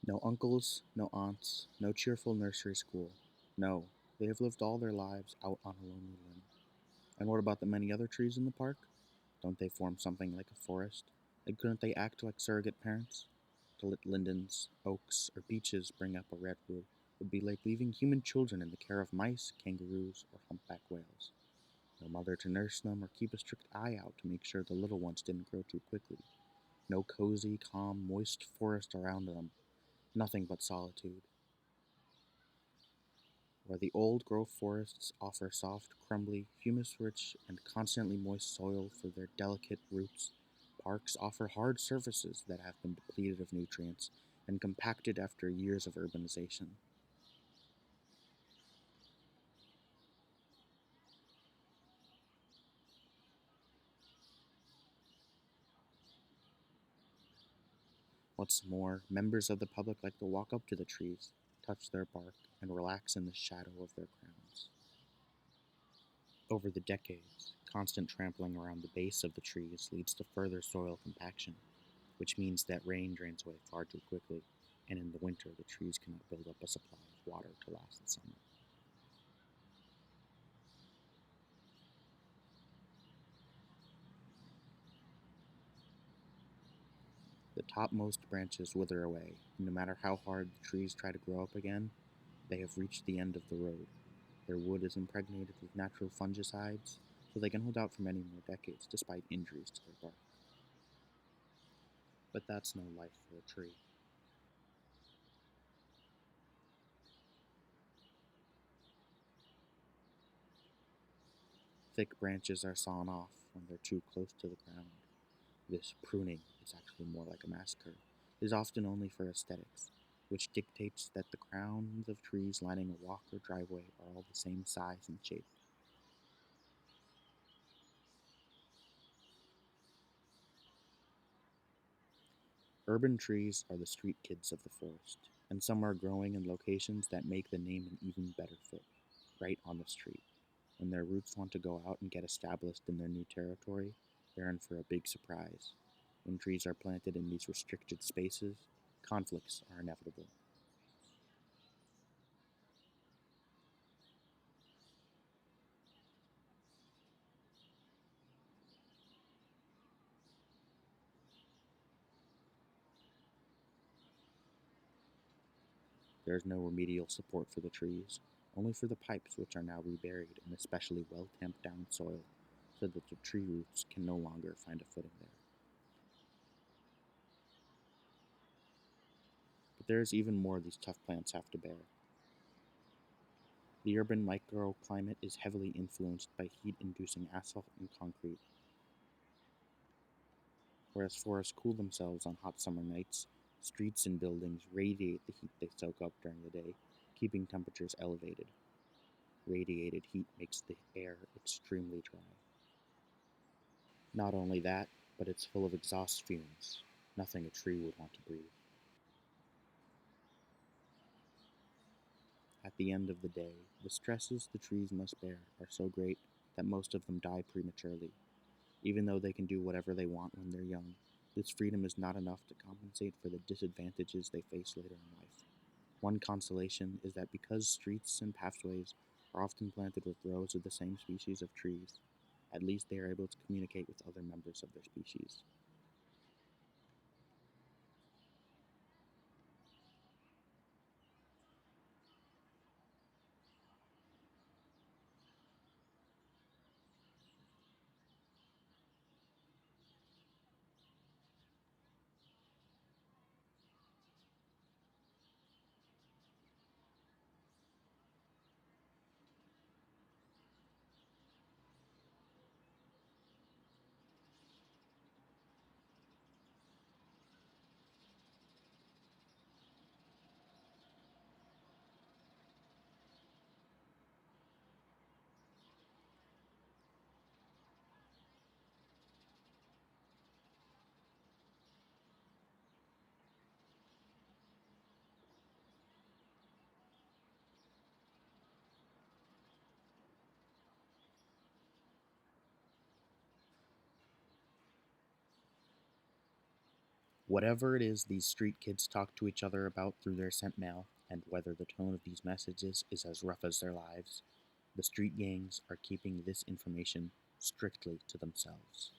No uncles, no aunts, no cheerful nursery school. No, they have lived all their lives out on a lonely limb. And what about the many other trees in the park? Don't they form something like a forest? And couldn't they act like surrogate parents? To let lindens, oaks, or beeches bring up a redwood would be like leaving human children in the care of mice, kangaroos, or humpback whales. No mother to nurse them or keep a strict eye out to make sure the little ones didn't grow too quickly. No cozy, calm, moist forest around them. Nothing but solitude. Where the old growth forests offer soft, crumbly, humus-rich, and constantly moist soil for their delicate roots, parks offer hard surfaces that have been depleted of nutrients and compacted after years of urbanization. What's more, members of the public like to walk up to the trees, touch their bark, and relax in the shadow of their crowns. Over the decades, constant trampling around the base of the trees leads to further soil compaction, which means that rain drains away far too quickly, and in the winter the trees cannot build up a supply of water to last the summer. The topmost branches wither away, and no matter how hard the trees try to grow up again, they have reached the end of the road. Their wood is impregnated with natural fungicides, so they can hold out for many more decades despite injuries to their bark. But that's no life for a tree. Thick branches are sawn off when they're too close to the ground. This pruning is actually more like a massacre, is often only for aesthetics, which dictates that the crowns of trees lining a walk or driveway are all the same size and shape. Urban trees are the street kids of the forest, and some are growing in locations that make the name an even better fit, right on the street. When their roots want to go out and get established in their new territory, they're in for a big surprise. When trees are planted in these restricted spaces, conflicts are inevitable. There is no remedial support for the trees, only for the pipes which are now reburied in especially well tamped down soil so that the tree roots can no longer find a footing there. But there is even more these tough plants have to bear. The urban microclimate is heavily influenced by heat inducing asphalt and concrete, whereas forests cool themselves on hot summer nights. Streets and buildings radiate the heat they soak up during the day, keeping temperatures elevated. Radiated heat makes the air extremely dry. Not only that, but it's full of exhaust fumes, nothing a tree would want to breathe. At the end of the day, the stresses the trees must bear are so great that most of them die prematurely. Even though they can do whatever they want when they're young, this freedom is not enough to compensate for the disadvantages they face later in life. One consolation is that because streets and pathways are often planted with rows of the same species of trees, at least they are able to communicate with other members of their species. Whatever it is these street kids talk to each other about through their sent mail, and whether the tone of these messages is as rough as their lives, the street gangs are keeping this information strictly to themselves.